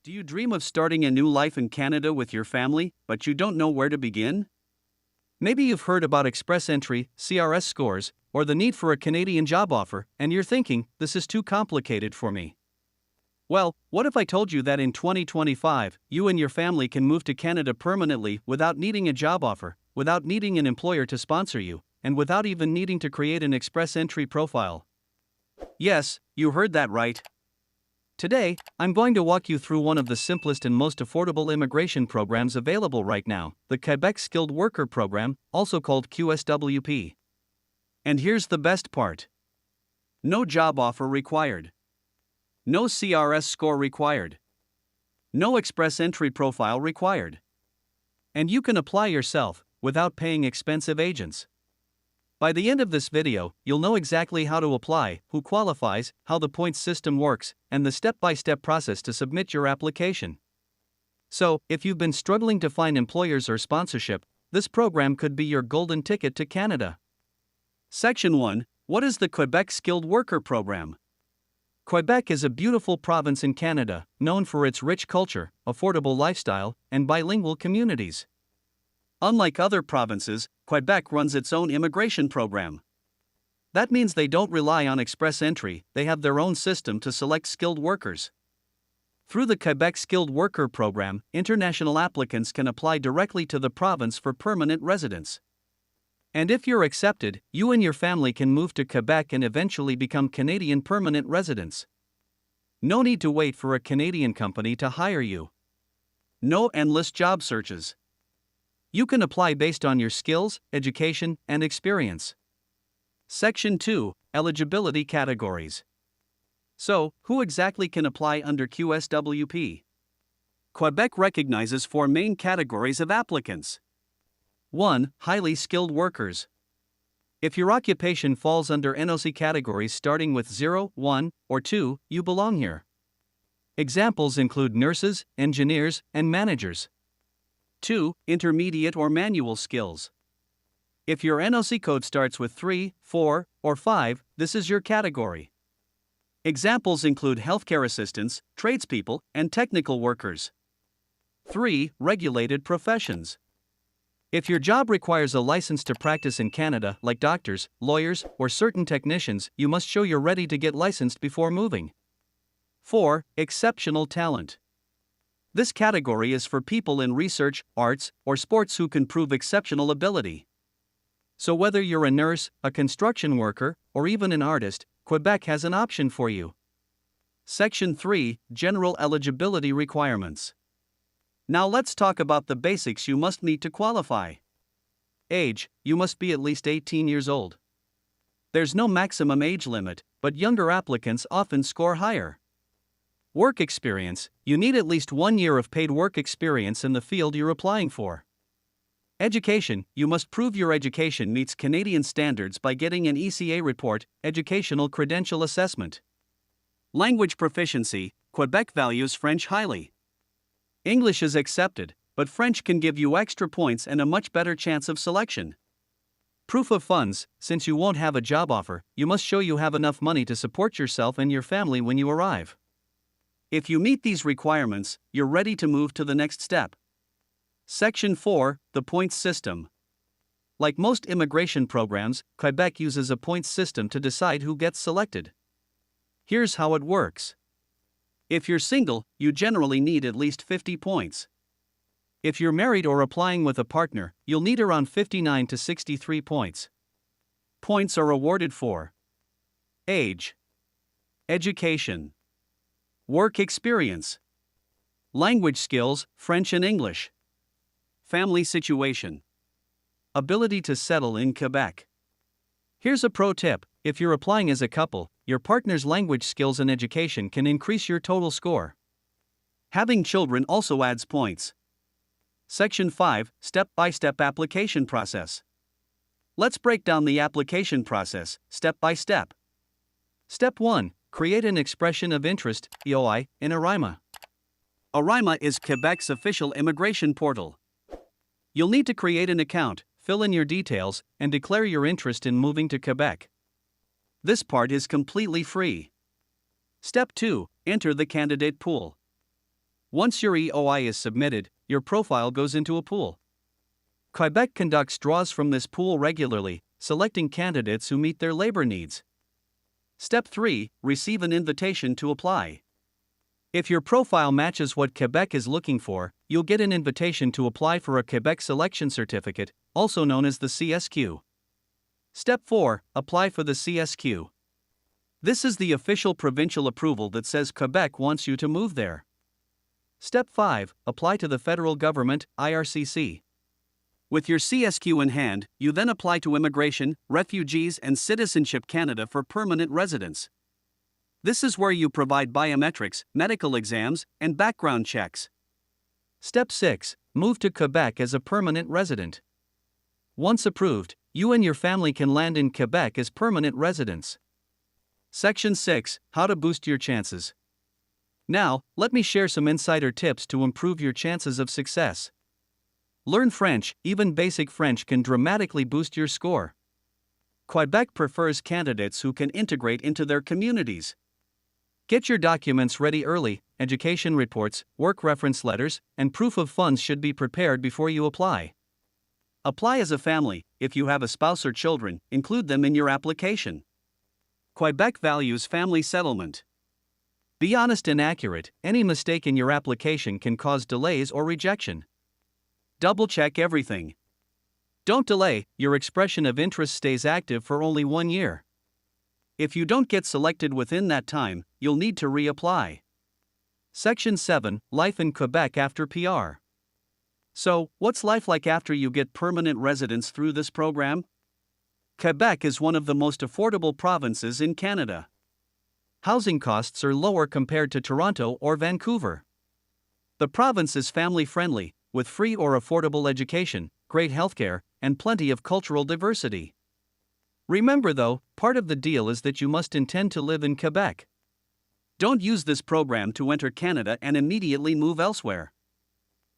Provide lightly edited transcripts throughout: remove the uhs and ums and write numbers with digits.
Do you dream of starting a new life in Canada with your family, but you don't know where to begin? Maybe you've heard about Express Entry, CRS scores, or the need for a Canadian job offer, and you're thinking, this is too complicated for me. Well, what if I told you that in 2025, you and your family can move to Canada permanently without needing a job offer, without needing an employer to sponsor you, and without even needing to create an Express Entry profile? Yes, you heard that right. Today, I'm going to walk you through one of the simplest and most affordable immigration programs available right now, the Quebec Skilled Worker Program, also called QSWP. And here's the best part. No job offer required. No CRS score required. No Express Entry profile required. And you can apply yourself, without paying expensive agents. By the end of this video, you'll know exactly how to apply, who qualifies, how the points system works, and the step-by-step process to submit your application. So, if you've been struggling to find employers or sponsorship, this program could be your golden ticket to Canada. Section 1. What is the Quebec Skilled Worker Program? Quebec is a beautiful province in Canada, known for its rich culture, affordable lifestyle, and bilingual communities. Unlike other provinces, Quebec runs its own immigration program. That means they don't rely on Express Entry, they have their own system to select skilled workers. Through the Quebec Skilled Worker Program, international applicants can apply directly to the province for permanent residence. And if you're accepted, you and your family can move to Quebec and eventually become Canadian permanent residents. No need to wait for a Canadian company to hire you. No endless job searches. You can apply based on your skills, education, and experience. Section 2. Eligibility categories. So, who exactly can apply under QSWP? Quebec recognizes 4 main categories of applicants. 1. Highly skilled workers. If your occupation falls under NOC categories starting with 0, 1, or 2, you belong here. Examples include nurses, engineers, and managers. 2. Intermediate or manual skills. If your NOC code starts with 3, 4, or 5, this is your category. Examples include healthcare assistants, tradespeople, and technical workers. 3. Regulated professions. If your job requires a license to practice in Canada, like doctors, lawyers, or certain technicians, you must show you're ready to get licensed before moving. 4. Exceptional talent. This category is for people in research, arts, or sports who can prove exceptional ability. So whether you're a nurse, a construction worker, or even an artist, Quebec has an option for you. Section 3. General eligibility requirements. Now let's talk about the basics you must meet to qualify. Age: you must be at least 18 years old. There's no maximum age limit, but younger applicants often score higher. Work experience: you need at least 1 year of paid work experience in the field you're applying for. Education: you must prove your education meets Canadian standards by getting an ECA report, Educational Credential Assessment. Language proficiency: Quebec values French highly. English is accepted, but French can give you extra points and a much better chance of selection. Proof of funds: since you won't have a job offer, you must show you have enough money to support yourself and your family when you arrive. If you meet these requirements, you're ready to move to the next step. Section 4. The points system. Like most immigration programs, Quebec uses a points system to decide who gets selected. Here's how it works. If you're single, you generally need at least 50 points. If you're married or applying with a partner, you'll need around 59 to 63 points. Points are awarded for age, education, work experience, language skills, French and English, family situation, ability to settle in Quebec. Here's a pro tip: if you're applying as a couple, your partner's language skills and education can increase your total score. Having children also adds points. Section 5. Step-by-step application process. Let's break down the application process, step by step. Step 1. Create an expression of interest, EOI, in ARIMA. ARIMA is Quebec's official immigration portal. You'll need to create an account, fill in your details, and declare your interest in moving to Quebec. This part is completely free. Step 2. Enter the candidate pool. Once your EOI is submitted, your profile goes into a pool. Quebec conducts draws from this pool regularly, selecting candidates who meet their labor needs. Step 3. Receive an invitation to apply. If your profile matches what Quebec is looking for, you'll get an invitation to apply for a Quebec Selection Certificate, also known as the CSQ. Step 4. Apply for the CSQ. This is the official provincial approval that says Quebec wants you to move there. Step 5. Apply to the federal government, IRCC. With your CSQ in hand, you then apply to Immigration, Refugees and Citizenship Canada for permanent residence. This is where you provide biometrics, medical exams, and background checks. Step 6. Move to Quebec as a permanent resident. Once approved, you and your family can land in Quebec as permanent residents. Section 6. How to boost your chances. Now, let me share some insider tips to improve your chances of success. Learn French. Even basic French can dramatically boost your score. Quebec prefers candidates who can integrate into their communities. Get your documents ready early. Education reports, work reference letters, and proof of funds should be prepared before you apply. Apply as a family. If you have a spouse or children, include them in your application. Quebec values family settlement. Be honest and accurate. Any mistake in your application can cause delays or rejection. Double-check everything. Don't delay. Your expression of interest stays active for only 1 year. If you don't get selected within that time, you'll need to reapply. Section 7. Life in Quebec after PR. So, what's life like after you get permanent residence through this program? Quebec is one of the most affordable provinces in Canada. Housing costs are lower compared to Toronto or Vancouver. The province is family-friendly, with free or affordable education, great healthcare, and plenty of cultural diversity. Remember though, part of the deal is that you must intend to live in Quebec. Don't use this program to enter Canada and immediately move elsewhere.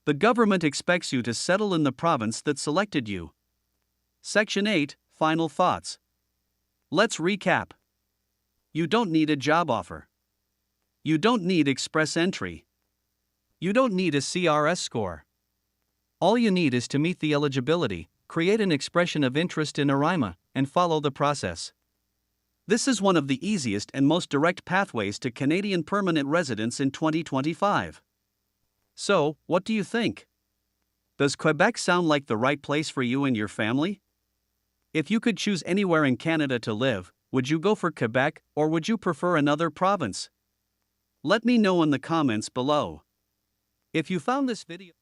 The government expects you to settle in the province that selected you. Section 8. Final thoughts. Let's recap. You don't need a job offer. You don't need express entry. You don't need a CRS score. All you need is to meet the eligibility, create an expression of interest in ARIMA, and follow the process. This is one of the easiest and most direct pathways to Canadian permanent residence in 2025. So, what do you think? Does Quebec sound like the right place for you and your family? If you could choose anywhere in Canada to live, would you go for Quebec or would you prefer another province? Let me know in the comments below. If you found this video